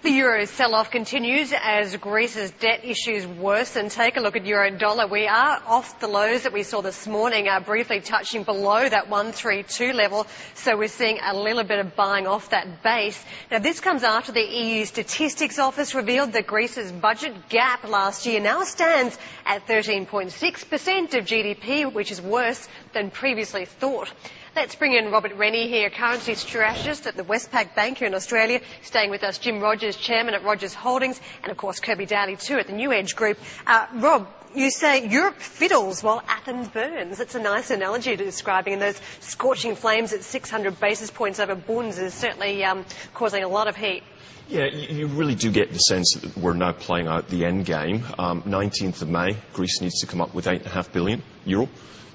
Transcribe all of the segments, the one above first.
The euro sell-off continues as Greece's debt issues worsen. Take a look at euro dollar. We are off the lows that we saw this morning, briefly touching below that 132 level. So we're seeing a little bit of buying off that base. Now, this comes after the EU Statistics Office revealed that Greece's budget gap last year now stands at 13.6% of GDP, which is worse than previously thought. Let's bring in Robert Rennie here, currency strategist at the Westpac Bank here in Australia. Staying with us, Jim Rogers, chairman at Rogers Holdings, and of course Kirby Daly too at the New Edge Group. Rob, you say Europe fiddles while Athens burns. It's a nice analogy to describing, and those scorching flames at 600 basis points over bonds is certainly causing a lot of heat. Yeah, you really do get the sense that we're now playing out the end game. 19th of May, Greece needs to come up with €8.5 billion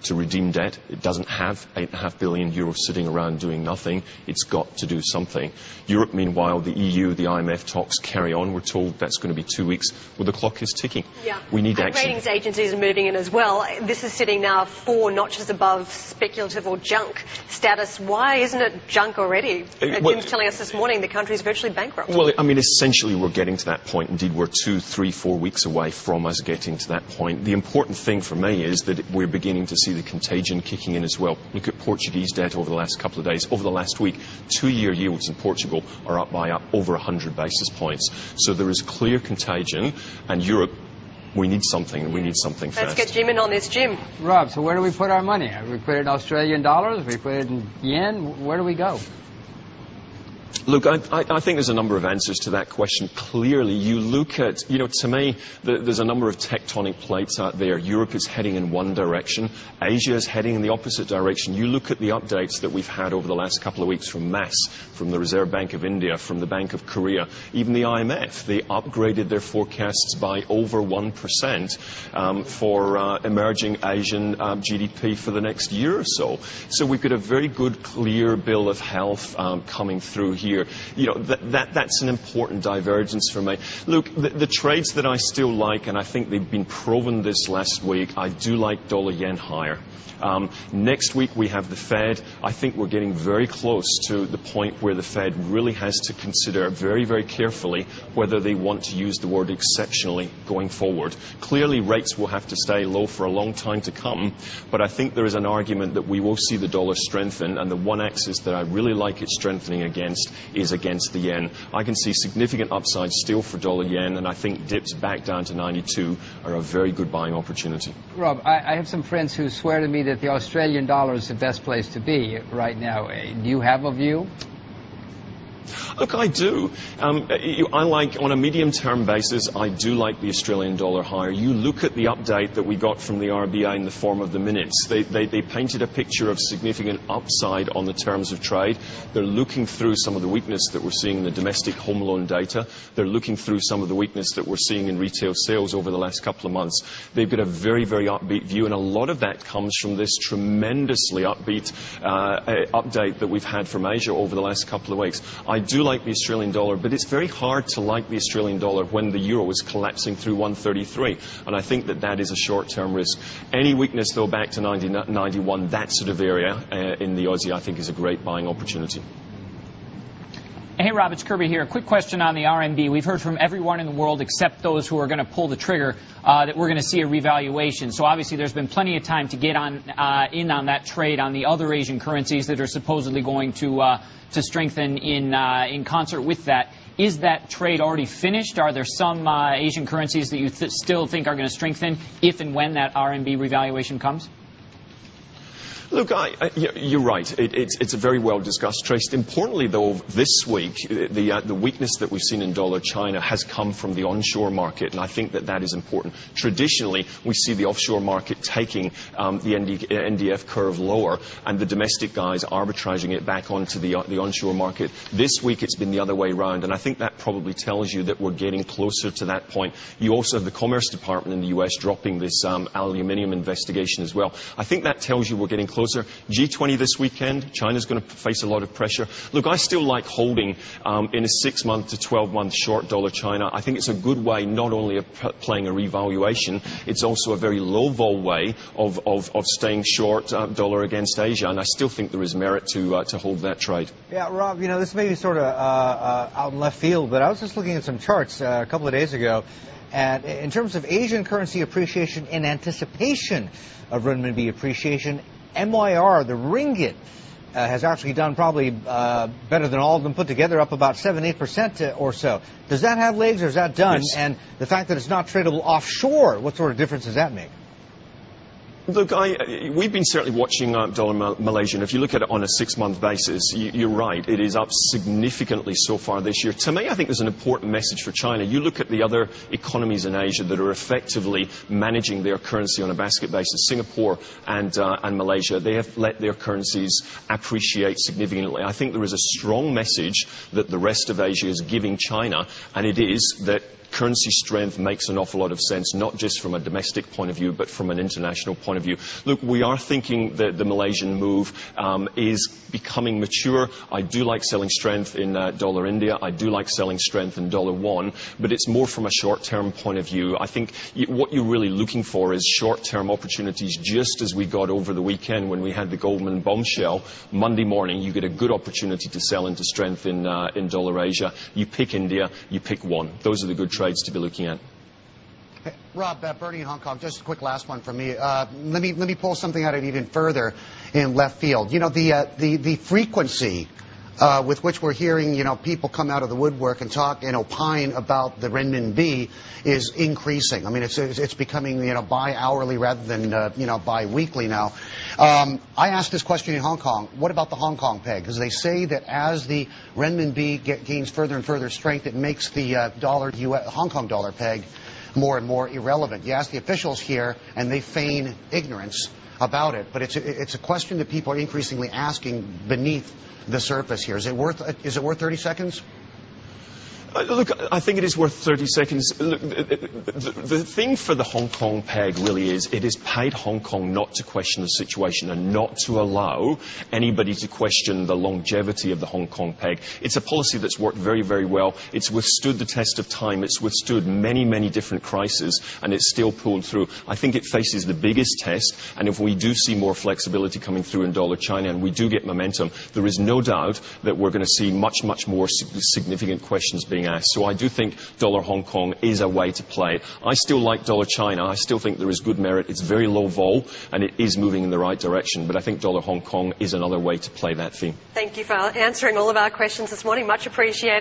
to redeem debt. It doesn't have €8.5 billion sitting around doing nothing. It's got to do something. Europe, meanwhile, the EU, the IMF talks carry on. We're told that's going to be 2 weeks. Well, the clock is ticking. Yeah. We need action. Ratings agencies are moving in as well. This is sitting now 4 notches above speculative or junk status. Why isn't it junk already? Jim's telling us this morning the country's virtually bankrupt. Well, I mean, essentially we're getting to that point. Indeed, we're 2, 3, 4 weeks away from us getting to that point. The important thing for me is that we're beginning to see the contagion kicking in as well. Look at Portuguese debt over the last couple of days. Over the last week, 2-year yields in Portugal are up by over 100 basis points. So there is clear contagion, and Europe, we need something, and we need something fast. Let's get Jim in on this. Jim. Rob, so where do we put our money? We put it in Australian dollars? We put it in yen? Where do we go? Look, I think there's a number of answers to that question. Clearly, you look at, to me, there's a number of tectonic plates out there. Europe is heading in one direction. Asia is heading in the opposite direction. You look at the updates that we've had over the last couple of weeks from MAS, from the Reserve Bank of India, from the Bank of Korea, even the IMF. They upgraded their forecasts by over 1% for emerging Asian GDP for the next year or so. So we've got a very good, clear bill of health coming through here. That's an important divergence for me. Look, the trades that I still like, and I think they've been proven this last week, I do like dollar-yen higher. Next week we have the Fed. I think we're getting very close to the point where the Fed really has to consider very, very carefully whether they want to use the word exceptionally going forward. Clearly, rates will have to stay low for a long time to come, but I think there is an argument that we will see the dollar strengthen, and the one axis that I really like it strengthening against is against the yen. I can see significant upside still for dollar-yen, and I think dips back down to 92 are a very good buying opportunity. Rob, I have some friends who swear to me that the Australian dollar is the best place to be right now. Do you have a view? Look, I do. I like, on a medium-term basis, I do like the Australian dollar higher. You look at the update that we got from the RBA in the form of the minutes. They painted a picture of significant upside on the terms of trade. They're looking through some of the weakness that we're seeing in the domestic home loan data. They're looking through some of the weakness that we're seeing in retail sales over the last couple of months. They've got a very, very upbeat view, and a lot of that comes from this tremendously upbeat update that we've had from Asia over the last couple of weeks. I do like the Australian dollar, but it's very hard to like the Australian dollar when the euro is collapsing through 133, and I think that is a short-term risk. Any weakness, though, back to 90, 91, that sort of area in the Aussie, I think is a great buying opportunity. Hey, Rob, it's Kirby here. A quick question on the RMB. We've heard from everyone in the world except those who are going to pull the trigger that we're going to see a revaluation. So obviously there's been plenty of time to get in on that trade on the other Asian currencies that are supposedly going to strengthen in concert with that. Is that trade already finished? Are there some Asian currencies that you still think are going to strengthen if and when that RMB revaluation comes? Look, you're right. It's a very well-discussed trade. Importantly, though, this week, the weakness that we've seen in dollar China has come from the onshore market, and I think that is important. Traditionally, we see the offshore market taking the NDF curve lower, and the domestic guys arbitraging it back onto the onshore market. This week, it's been the other way around, and I think that probably tells you that we're getting closer to that point. You also have the Commerce Department in the U.S. dropping this aluminium investigation as well. I think that tells you we're getting closer closer. G20 this weekend, China's going to face a lot of pressure. Look, I still like holding in a 6-month to 12-month short dollar China. I think it's a good way not only of playing a revaluation, it's also a very low vol way of staying short dollar against Asia, and I still think there is merit to hold that trade. Yeah, Rob, you know, this may be sort of out in left field, but I was just looking at some charts a couple of days ago, and in terms of Asian currency appreciation in anticipation of renminbi appreciation, MYR, the ringgit, has actually done probably better than all of them put together, up about 7-8% or so. Does that have legs, or is that done? Yes. And the fact that it's not tradable offshore, what sort of difference does that make? Look, we've been certainly watching dollar Malaysia, and if you look at it on a 6-month basis, you're right, it is up significantly so far this year. To me, I think there's an important message for China. You look at the other economies in Asia that are effectively managing their currency on a basket basis, Singapore and Malaysia, they have let their currencies appreciate significantly. I think there is a strong message that the rest of Asia is giving China, and it is that currency strength makes an awful lot of sense, not just from a domestic point of view, but from an international point of view. Look, we are thinking that the Malaysian move is becoming mature. I do like selling strength in dollar India. I do like selling strength in dollar won, but it's more from a short-term point of view. I think what you're really looking for is short-term opportunities, just as we got over the weekend when we had the Goldman bombshell. Monday morning, you get a good opportunity to sell into strength in dollar Asia. You pick India, you pick won. Those are the good trades to be looking at. Hey, Rob, Bernie in Hong Kong, just a quick last one from me. Let me pull something out of even further in left field. You know, the frequency with which we're hearing, you know, people come out of the woodwork and talk and opine about the renminbi is increasing. I mean, it's becoming, you know, bi-hourly rather than, you know, bi-weekly now. I asked this question in Hong Kong. What about the Hong Kong peg? Because they say that as the renminbi gains further and further strength, it makes the Hong Kong dollar peg more and more irrelevant. You ask the officials here, and they feign ignorance about it. But it's a question that people are increasingly asking beneath the surface here. Is it worth 30 seconds? Look, I think it is worth 30 seconds. Look, the thing for the Hong Kong peg really is it has paid Hong Kong not to question the situation and not to allow anybody to question the longevity of the Hong Kong peg. It's a policy that's worked very, very well. It's withstood the test of time. It's withstood many, many different crises, and it's still pulled through. I think it faces the biggest test, and if we do see more flexibility coming through in dollar China and we do get momentum, there is no doubt that we're going to see much, much more significant questions being asked. So I do think dollar Hong Kong is a way to play it. I still like dollar China. I still think there is good merit. It's very low vol, and it is moving in the right direction. But I think dollar Hong Kong is another way to play that theme. Thank you for answering all of our questions this morning. Much appreciated.